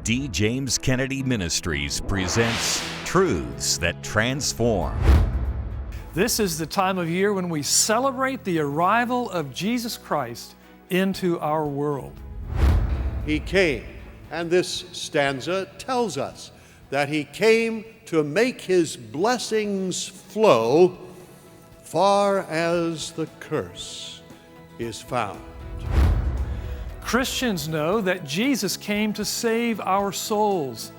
D. James Kennedy Ministries presents Truths That Transform. This is the time of year when we celebrate the arrival of Jesus Christ into our world. He came, and this stanza tells us that He came to make His blessings flow far as the curse is found. Christians know that Jesus came to save our souls,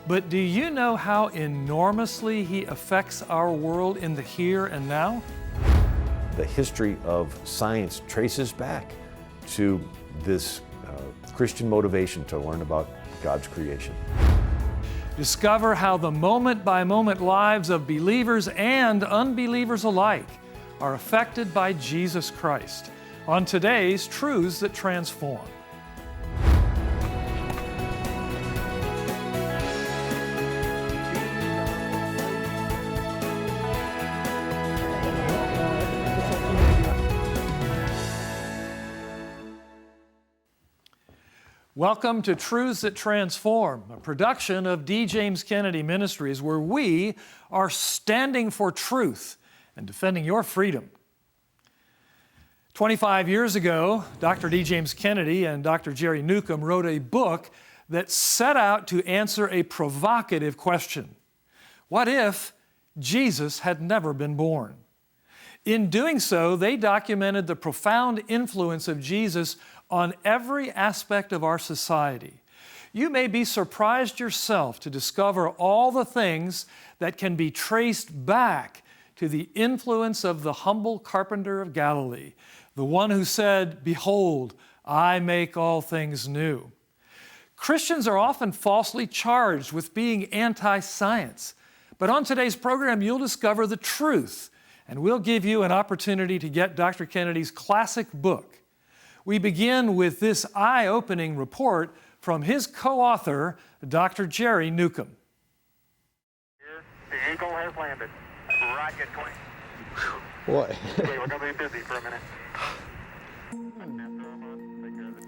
but do you know how enormously He affects our world in the here and now? The history of science traces back to this Christian motivation to learn about God's creation. Discover how the moment-by-moment lives of believers and unbelievers alike are affected by Jesus Christ on today's Truths That Transform. Welcome to Truths That Transform, a production of D. James Kennedy Ministries, where we are standing for truth and defending your freedom. 25 years ago, Dr. D. James Kennedy and Dr. Jerry Newcomb wrote a book that set out to answer a provocative question. What if Jesus had never been born? In doing so, they documented the profound influence of Jesus on every aspect of our society. You may be surprised yourself to discover all the things that can be traced back to the influence of the humble carpenter of Galilee, the one who said, "Behold, I make all things new." Christians are often falsely charged with being anti-science, but on today's program you'll discover the truth, and we'll give you an opportunity to get Dr. Kennedy's classic book. We begin with this eye-opening report from his co-author, Dr. Jerry Newcomb. The Eagle has landed. Rocket 20. Boy. Okay, we're going to be busy for a minute.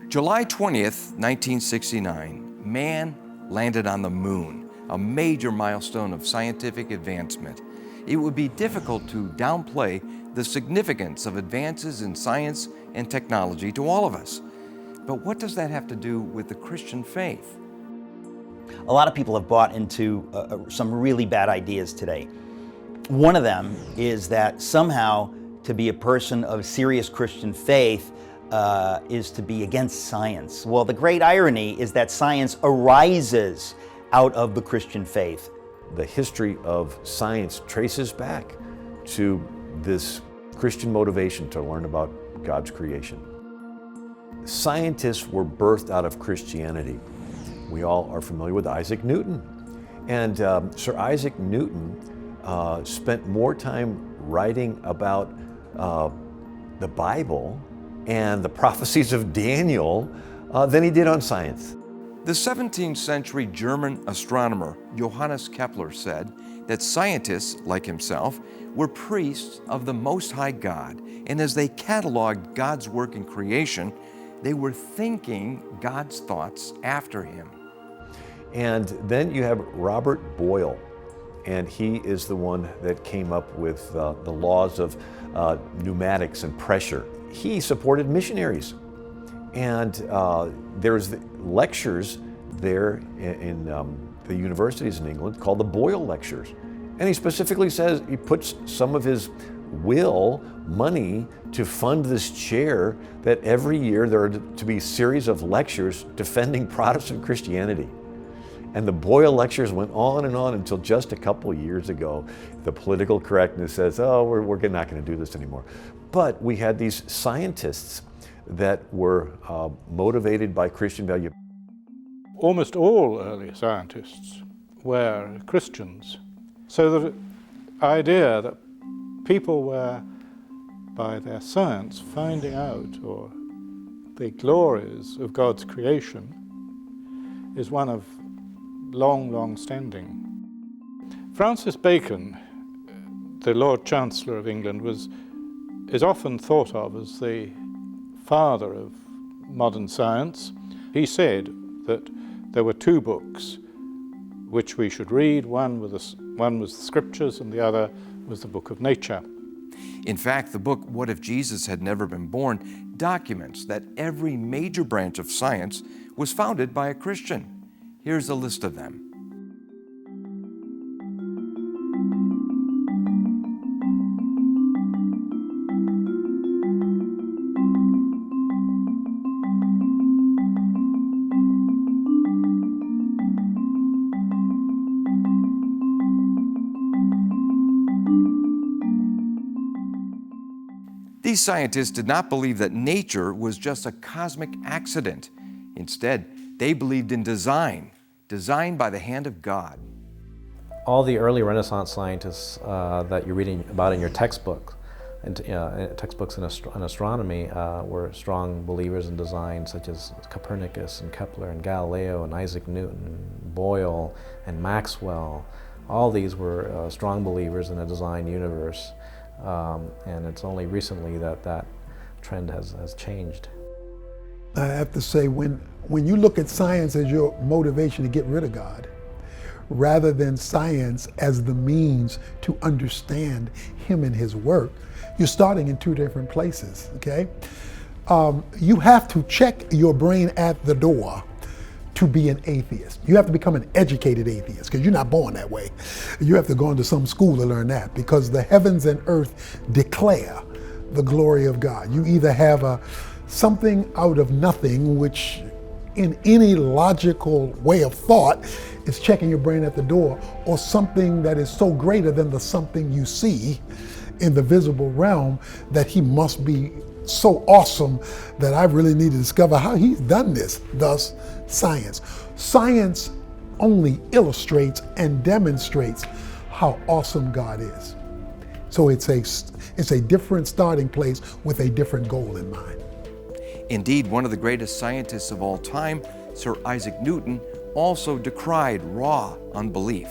July 20th, 1969, man landed on the moon, a major milestone of scientific advancement. It would be difficult to downplay the significance of advances in science and technology to all of us. But what does that have to do with the Christian faith? A lot of people have bought into some really bad ideas today. One of them is that somehow to be a person of serious Christian faith is to be against science. Well, the great irony is that science arises out of the Christian faith. The history of science traces back to this Christian motivation to learn about God's creation. Scientists were birthed out of Christianity. We all are familiar with Isaac Newton. And Sir Isaac Newton spent more time writing about the Bible and the prophecies of Daniel than he did on science. The 17th century German astronomer Johannes Kepler said that scientists, like himself, were priests of the Most High God, and as they cataloged God's work in creation, they were thinking God's thoughts after Him. And then you have Robert Boyle, and he is the one that came up with the laws of pneumatics and pressure. He supported missionaries, and there's lectures there in the universities in England called the Boyle Lectures. And he specifically says he puts some of his money to fund this chair that every year there are to be a series of lectures defending Protestant Christianity. And the Boyle Lectures went on and on until just a couple years ago. The political correctness says, oh, we're not going to do this anymore. But we had these scientists that were motivated by Christian value. Almost all early scientists were Christians. So the idea that people were, by their science, finding out or the glories of God's creation is one of long standing. Francis Bacon, the Lord Chancellor of England, is often thought of as the father of modern science. He said that there were two books which we should read. One was the Scriptures and the other was the book of nature. In fact, the book, What If Jesus Had Never Been Born, documents that every major branch of science was founded by a Christian. Here's a list of them. These scientists did not believe that nature was just a cosmic accident. Instead, they believed in design, designed by the hand of God. All the early Renaissance scientists that you're reading about in your textbook, textbooks in astronomy, were strong believers in design, such as Copernicus and Kepler and Galileo and Isaac Newton, Boyle and Maxwell. All these were strong believers in a designed universe. And it's only recently that that trend has changed. I have to say, when you look at science as your motivation to get rid of God, rather than science as the means to understand Him and His work, you're starting in two different places, okay? You have to check your brain at the door to be an atheist. You have to become an educated atheist, because you're not born that way. You have to go into some school to learn that, because the heavens and earth declare the glory of God. You either have something out of nothing, which in any logical way of thought is checking your brain at the door, or something that is so greater than the something you see in the visible realm that He must be so awesome that I really need to discover how He's done this. Thus, science. Science only illustrates and demonstrates how awesome God is. So it's a different starting place with a different goal in mind. Indeed, one of the greatest scientists of all time, Sir Isaac Newton, also decried raw unbelief.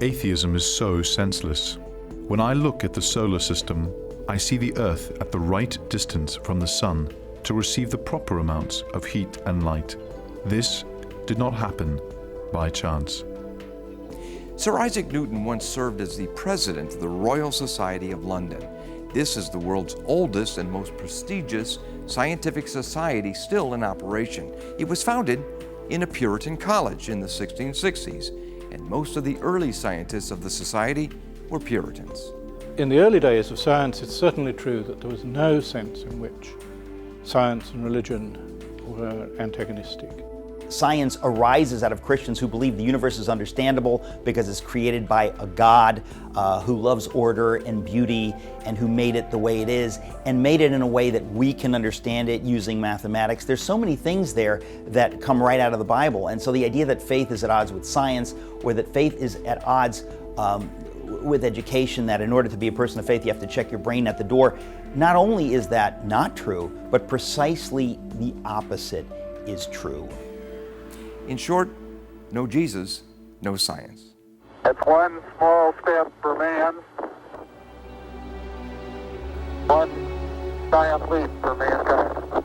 Atheism is so senseless. When I look at the solar system, I see the Earth at the right distance from the Sun to receive the proper amounts of heat and light. This did not happen by chance. Sir Isaac Newton once served as the president of the Royal Society of London. This is the world's oldest and most prestigious scientific society still in operation. It was founded in a Puritan college in the 1660s, and most of the early scientists of the society were Puritans. In the early days of science, it's certainly true that there was no sense in which science and religion were antagonistic. Science arises out of Christians who believe the universe is understandable because it's created by a God who loves order and beauty and who made it the way it is and made it in a way that we can understand it using mathematics. There's so many things there that come right out of the Bible. And so the idea that faith is at odds with science, or that faith is at odds with education, that in order to be a person of faith you have to check your brain at the door, not only is that not true, but precisely the opposite is true. In short, no Jesus, no science. It's one small step for man, one giant leap for mankind.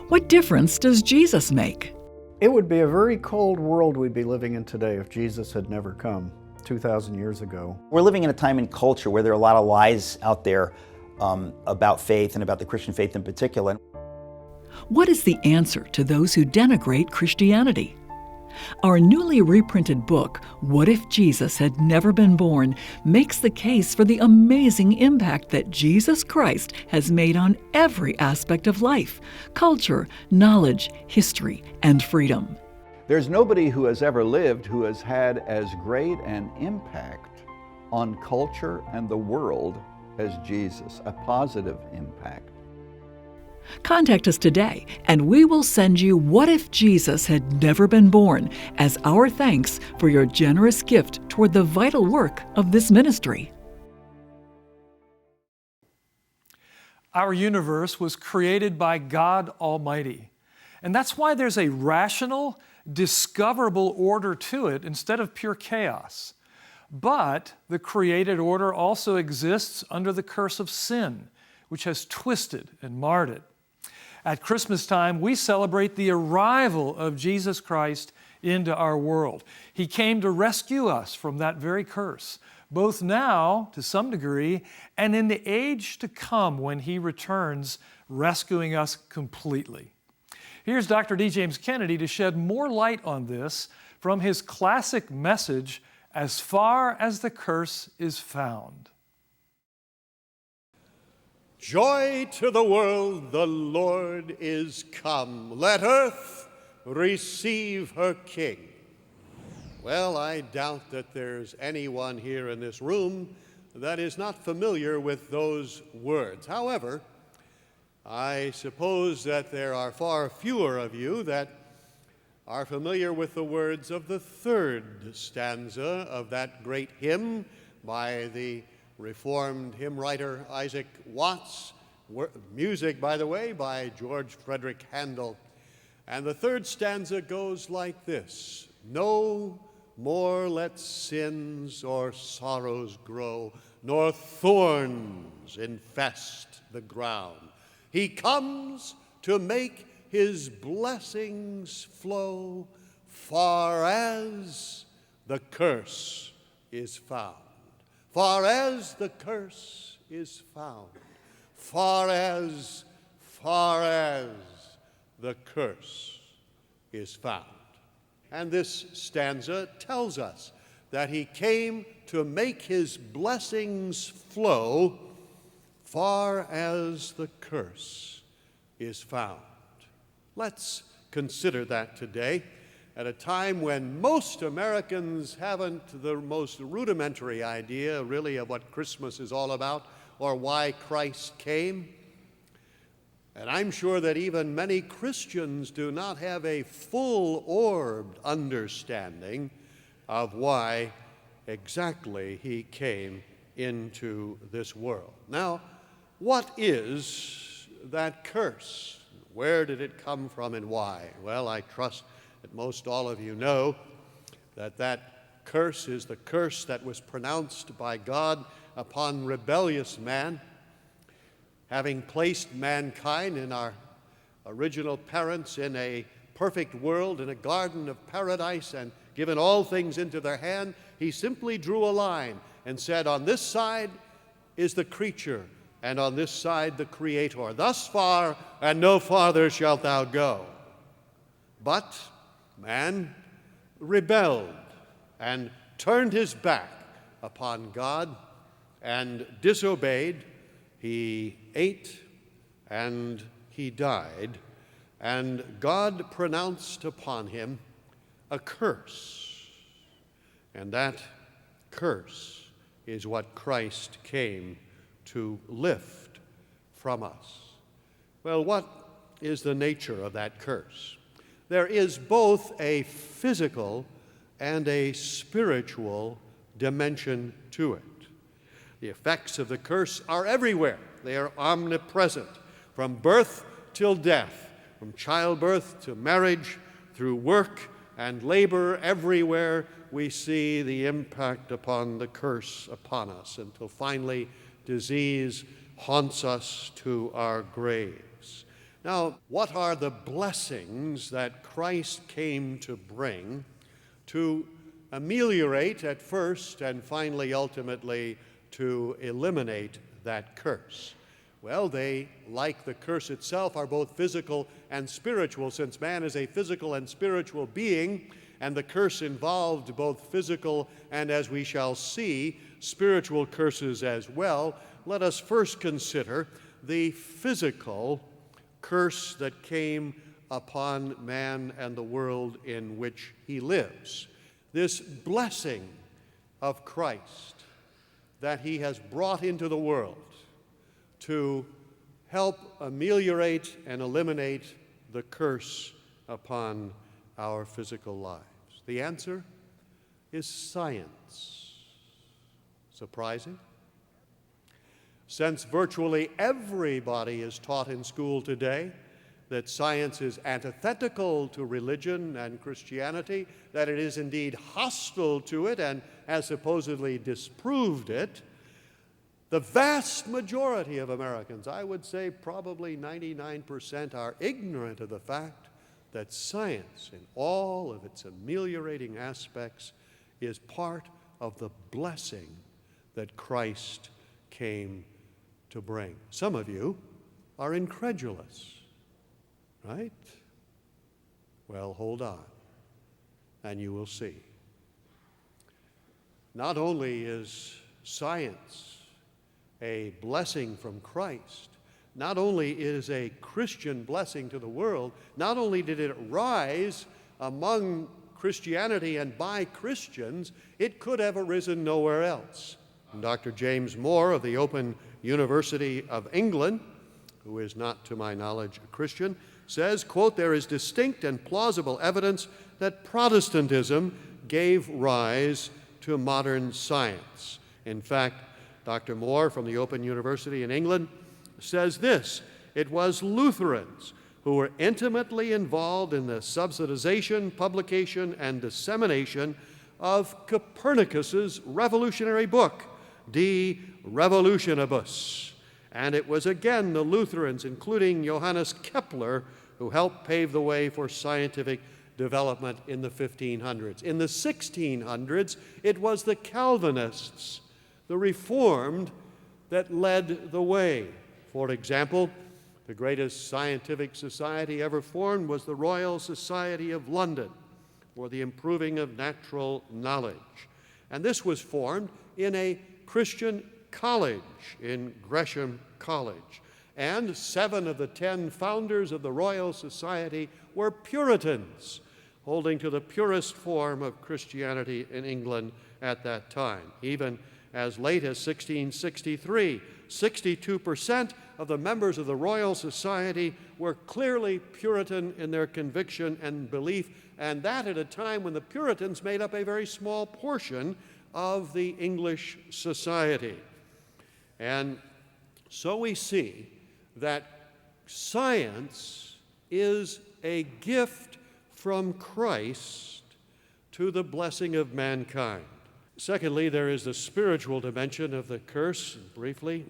What difference does Jesus make? It would be a very cold world we'd be living in today if Jesus had never come 2,000 years ago. We're living in a time and culture where there are a lot of lies out there about faith and about the Christian faith in particular. What is the answer to those who denigrate Christianity? Our newly reprinted book, What If Jesus Had Never Been Born, makes the case for the amazing impact that Jesus Christ has made on every aspect of life, culture, knowledge, history, and freedom. There's nobody who has ever lived who has had as great an impact on culture and the world as Jesus, a positive impact. Contact us today, and we will send you What If Jesus Had Never Been Born as our thanks for your generous gift toward the vital work of this ministry. Our universe was created by God Almighty, and that's why there's a rational, discoverable order to it instead of pure chaos. But the created order also exists under the curse of sin, which has twisted and marred it. At Christmas time, we celebrate the arrival of Jesus Christ into our world. He came to rescue us from that very curse, both now, to some degree, and in the age to come when He returns, rescuing us completely. Here's Dr. D. James Kennedy to shed more light on this from his classic message, As Far as the Curse is Found. Joy to the world, the Lord is come. Let earth receive her King. Well, I doubt that there's anyone here in this room that is not familiar with those words. However, I suppose that there are far fewer of you that are familiar with the words of the third stanza of that great hymn by the Reformed hymn writer Isaac Watts, music, by the way, by George Frederick Handel. And the third stanza goes like this: No more let sins or sorrows grow, nor thorns infest the ground. He comes to make His blessings flow far as the curse is found. Far as the curse is found. Far as the curse is found. And this stanza tells us that He came to make His blessings flow far as the curse is found. Let's consider that today at a time when most Americans haven't the most rudimentary idea really of what Christmas is all about or why Christ came. And I'm sure that even many Christians do not have a full-orbed understanding of why exactly He came into this world. Now, what is that curse? Where did it come from and why? Well, I trust that most all of you know that that curse is the curse that was pronounced by God upon rebellious man, having placed mankind and our original parents in a perfect world, in a garden of paradise, and given all things into their hand. He simply drew a line and said, on this side is the creature, and on this side the Creator. Thus far and no farther shalt thou go. But man rebelled and turned his back upon God and disobeyed. He ate and he died, and God pronounced upon him a curse. And that curse is what Christ came to lift from us. Well, what is the nature of that curse? There is both a physical and a spiritual dimension to it. The effects of the curse are everywhere. They are omnipresent, from birth till death, from childbirth to marriage, through work and labor. Everywhere we see the impact upon the curse upon us, until finally disease haunts us to our graves. Now, what are the blessings that Christ came to bring to ameliorate at first and finally, ultimately, to eliminate that curse? Well, they, like the curse itself, are both physical and spiritual. Since man is a physical and spiritual being, and the curse involved both physical and, as we shall see, spiritual curses as well, let us first consider the physical curse that came upon man and the world in which he lives. This blessing of Christ that he has brought into the world to help ameliorate and eliminate the curse upon our physical lives. The answer is science. Surprising? Since virtually everybody is taught in school today that science is antithetical to religion and Christianity, that it is indeed hostile to it and has supposedly disproved it, The vast majority of Americans, I would say probably 99%, are ignorant of the fact that science, in all of its ameliorating aspects, is part of the blessing that Christ came to bring. Some of you are incredulous, right? Well, hold on, and you will see. Not only is science a blessing from Christ, not only is a Christian blessing to the world, not only did it rise among Christianity and by Christians, it could have arisen nowhere else. And Dr. James Moore of the Open University of England, who is not, to my knowledge, a Christian, says, quote, "There is distinct and plausible evidence that Protestantism gave rise to modern science." In fact, Dr. Moore from the Open University in England says this: "It was Lutherans who were intimately involved in the subsidization, publication, and dissemination of Copernicus's revolutionary book, De Revolutionibus." And it was again the Lutherans, including Johannes Kepler, who helped pave the way for scientific development in the 1500s. In the 1600s, it was the Calvinists, the Reformed, that led the way. For example, the greatest scientific society ever formed was the Royal Society of London for the improving of natural knowledge. And this was formed in a Christian college, in Gresham College. And 7 of the 10 founders of the Royal Society were Puritans, holding to the purest form of Christianity in England at that time. Even as late as 1663, 62% of the members of the Royal Society were clearly Puritan in their conviction and belief, and that at a time when the Puritans made up a very small portion of the English society. And so we see that science is a gift from Christ to the blessing of mankind. Secondly, there is the spiritual dimension of the curse, briefly.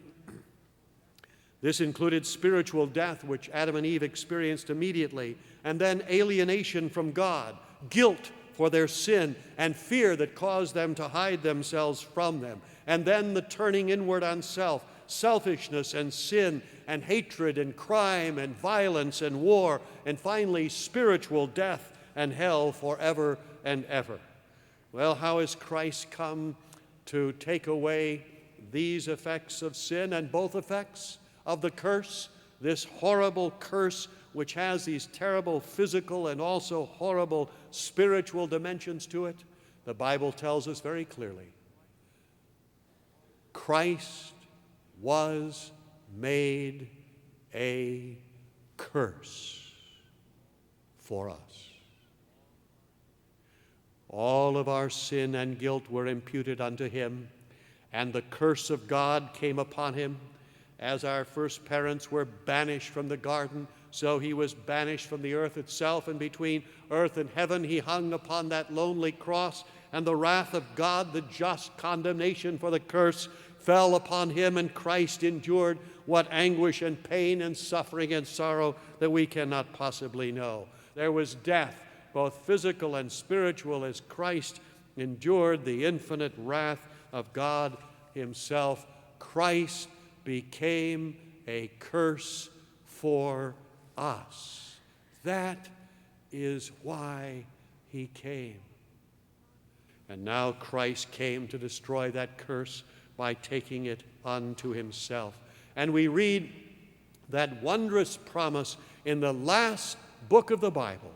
This included spiritual death, which Adam and Eve experienced immediately, and then alienation from God, guilt for their sin, and fear that caused them to hide themselves from them, and then the turning inward on self, selfishness and sin and hatred and crime and violence and war, and finally spiritual death and hell forever and ever. Well, how has Christ come to take away these effects of sin and both effects of the curse, this horrible curse which has these terrible physical and also horrible spiritual dimensions to it? The Bible tells us very clearly. Christ was made a curse for us. All of our sin and guilt were imputed unto him, and the curse of God came upon him. As our first parents were banished from the garden, so he was banished from the earth itself, and between earth and heaven he hung upon that lonely cross, and the wrath of God, the just condemnation for the curse, fell upon him, and Christ endured what anguish and pain and suffering and sorrow that we cannot possibly know. There was death, both physical and spiritual, as Christ endured the infinite wrath of God himself. Christ became a curse for us. That is why he came. And now Christ came to destroy that curse by taking it unto himself. And we read that wondrous promise in the last book of the Bible,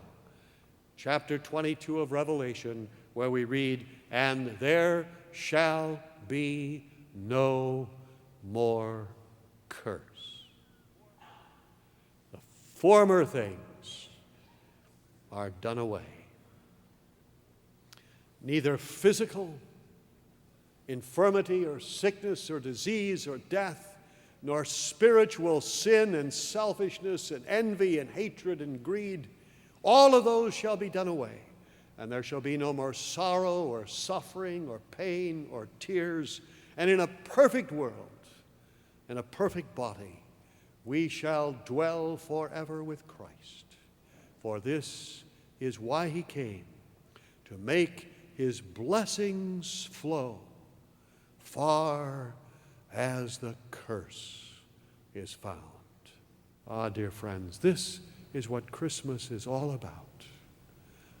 chapter 22 of Revelation, where we read, "And there shall be no more curse." The former things are done away. Neither physical infirmity or sickness or disease or death, nor spiritual sin and selfishness and envy and hatred and greed, all of those shall be done away, and there shall be no more sorrow or suffering or pain or tears. And in a perfect world, in a perfect body, we shall dwell forever with Christ. For this is why he came, to make his blessings flow far as the curse is found. Ah, dear friends, this is what Christmas is all about.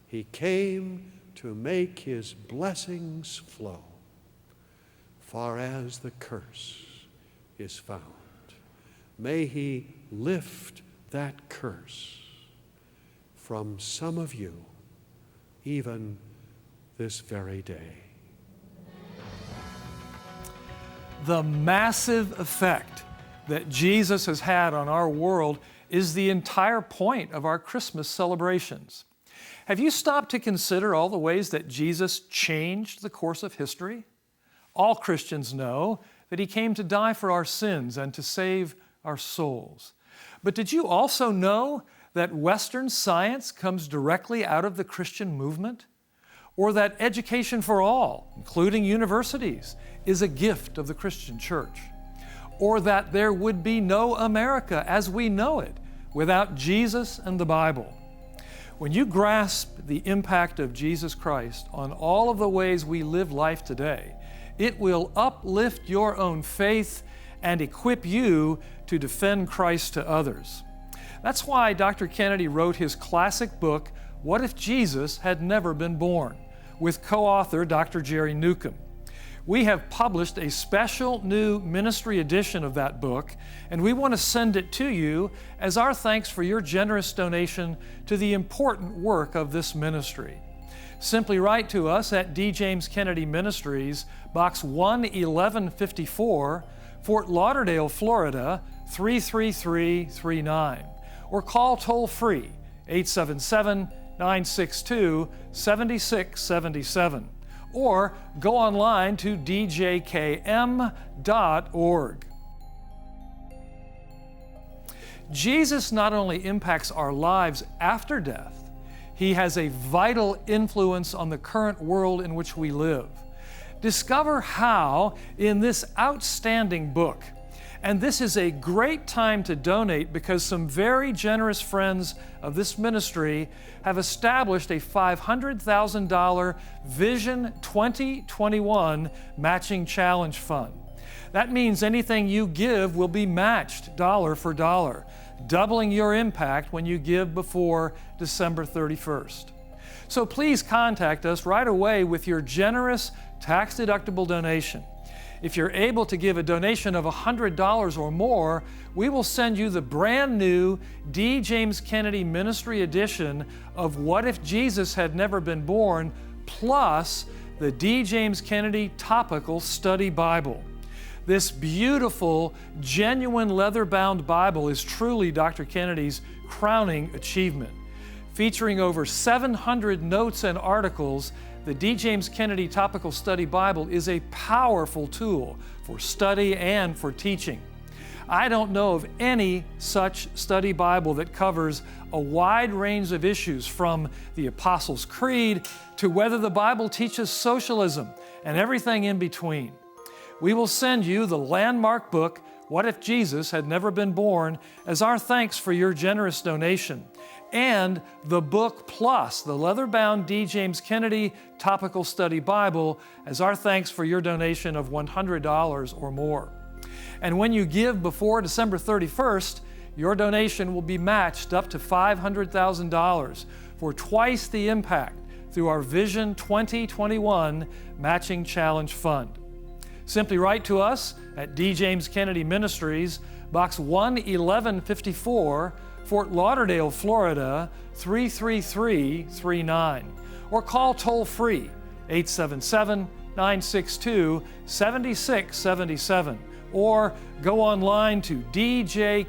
He came to make his blessings flow far as the curse is found. May he lift that curse from some of you even this very day. The massive effect that Jesus has had on our world is the entire point of our Christmas celebrations. Have you stopped to consider all the ways that Jesus changed the course of history? All Christians know that he came to die for our sins and to save our souls. But did you also know that Western science comes directly out of the Christian movement? Or that education for all, including universities, is a gift of the Christian church? Or that there would be no America as we know it without Jesus and the Bible? When you grasp the impact of Jesus Christ on all of the ways we live life today, it will uplift your own faith and equip you to defend Christ to others. That's why Dr. Kennedy wrote his classic book, What If Jesus Had Never Been Born?, with co-author Dr. Jerry Newcomb. We have published a special new ministry edition of that book, and we want to send it to you as our thanks for your generous donation to the important work of this ministry. Simply write to us at D. James Kennedy Ministries, Box 11154, Fort Lauderdale, Florida, 33339, or call toll-free 877-962-7677, or go online to djkm.org. Jesus not only impacts our lives after death, he has a vital influence on the current world in which we live. Discover how in this outstanding book. And this is a great time to donate because some very generous friends of this ministry have established a $500,000 Vision 2021 Matching Challenge Fund. That means anything you give will be matched dollar for dollar, doubling your impact when you give before December 31st. So please contact us right away with your generous tax-deductible donation. If you're able to give a donation of $100 or more, we will send you the brand new D. James Kennedy Ministry edition of What If Jesus Had Never Been Born, plus the D. James Kennedy Topical Study Bible. This beautiful, genuine leather-bound Bible is truly Dr. Kennedy's crowning achievement. Featuring over 700 notes and articles, the D. James Kennedy Topical Study Bible is a powerful tool for study and for teaching. I don't know of any such study Bible that covers a wide range of issues from the Apostles' Creed to whether the Bible teaches socialism and everything in between. We will send you the landmark book, What If Jesus Had Never Been Born, as our thanks for your generous donation, and the book plus the leather-bound D. James Kennedy Topical Study Bible as our thanks for your donation of $100 or more. And when you give before December 31st, your donation will be matched up to $500,000 for twice the impact through our Vision 2021 Matching Challenge Fund. Simply write to us at D. James Kennedy Ministries, Box 11154, Fort Lauderdale, Florida, 33339, or call toll-free 877-962-7677, or go online to djkm.org.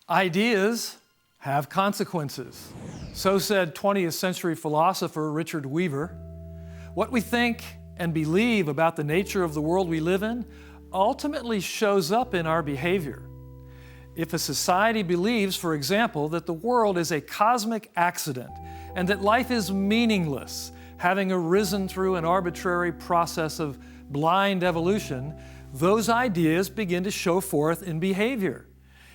Ideas have consequences. So said 20th century philosopher Richard Weaver. What we think and believe about the nature of the world we live in ultimately shows up in our behavior. If a society believes, for example, that the world is a cosmic accident and that life is meaningless, having arisen through an arbitrary process of blind evolution, those ideas begin to show forth in behavior,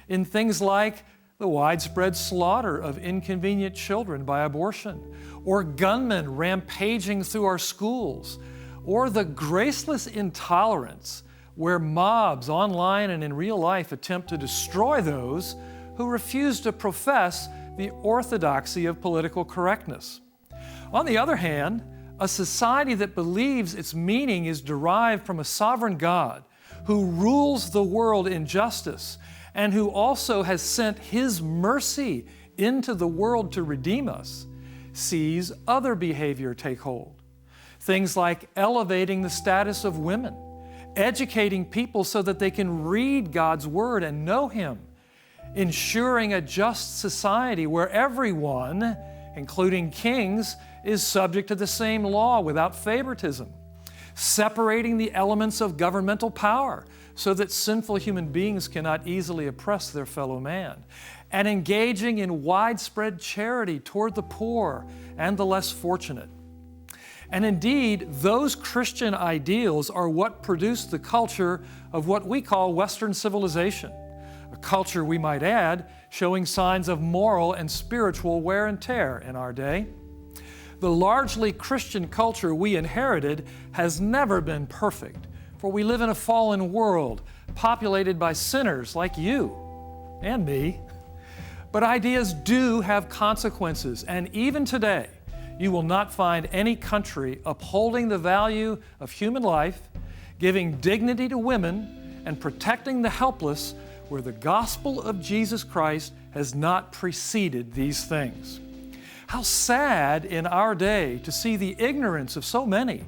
in things like the widespread slaughter of inconvenient children by abortion, or gunmen rampaging through our schools, or the graceless intolerance where mobs online and in real life attempt to destroy those who refuse to profess the orthodoxy of political correctness. On the other hand, a society that believes its meaning is derived from a sovereign God who rules the world in justice and who also has sent His mercy into the world to redeem us, sees other behavior take hold. Things like elevating the status of women, educating people so that they can read God's Word and know Him, ensuring a just society where everyone, including kings, is subject to the same law without favoritism, separating the elements of governmental power so that sinful human beings cannot easily oppress their fellow man, and engaging in widespread charity toward the poor and the less fortunate. And indeed, those Christian ideals are what produced the culture of what we call Western civilization, a culture, we might add, showing signs of moral and spiritual wear and tear in our day. The largely Christian culture we inherited has never been perfect, for we live in a fallen world populated by sinners like you and me. But ideas do have consequences, and even today, you will not find any country upholding the value of human life, giving dignity to women, and protecting the helpless where the gospel of Jesus Christ has not preceded these things. How sad in our day to see the ignorance of so many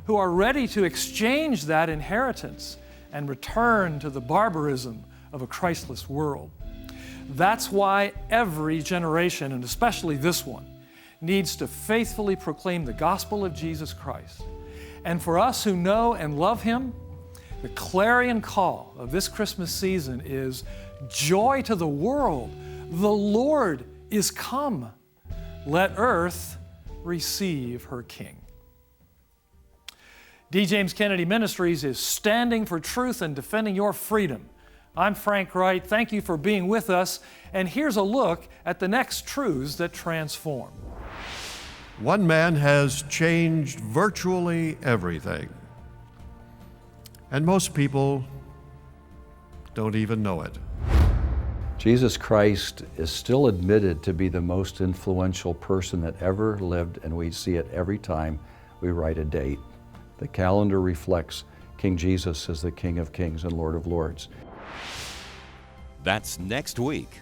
who are ready to exchange that inheritance and return to the barbarism of a Christless world. That's why every generation, and especially this one, needs to faithfully proclaim the gospel of Jesus Christ. And for us who know and love Him, the clarion call of this Christmas season is joy to the world. The Lord is come. Let earth receive her King. D. James Kennedy Ministries is standing for truth and defending your freedom. I'm Frank Wright. Thank you for being with us. And here's a look at the next truths that transform. One man has changed virtually everything. And most people don't even know it. Jesus Christ is still admitted to be the most influential person that ever lived, and we see it every time we write a date. The calendar reflects King Jesus as the King of Kings and Lord of Lords. That's next week.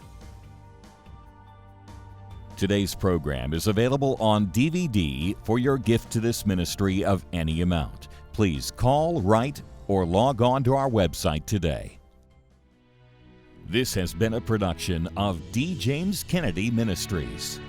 Today's program is available on DVD for your gift to this ministry of any amount. Please call, write, or log on to our website today. This has been a production of D. James Kennedy Ministries.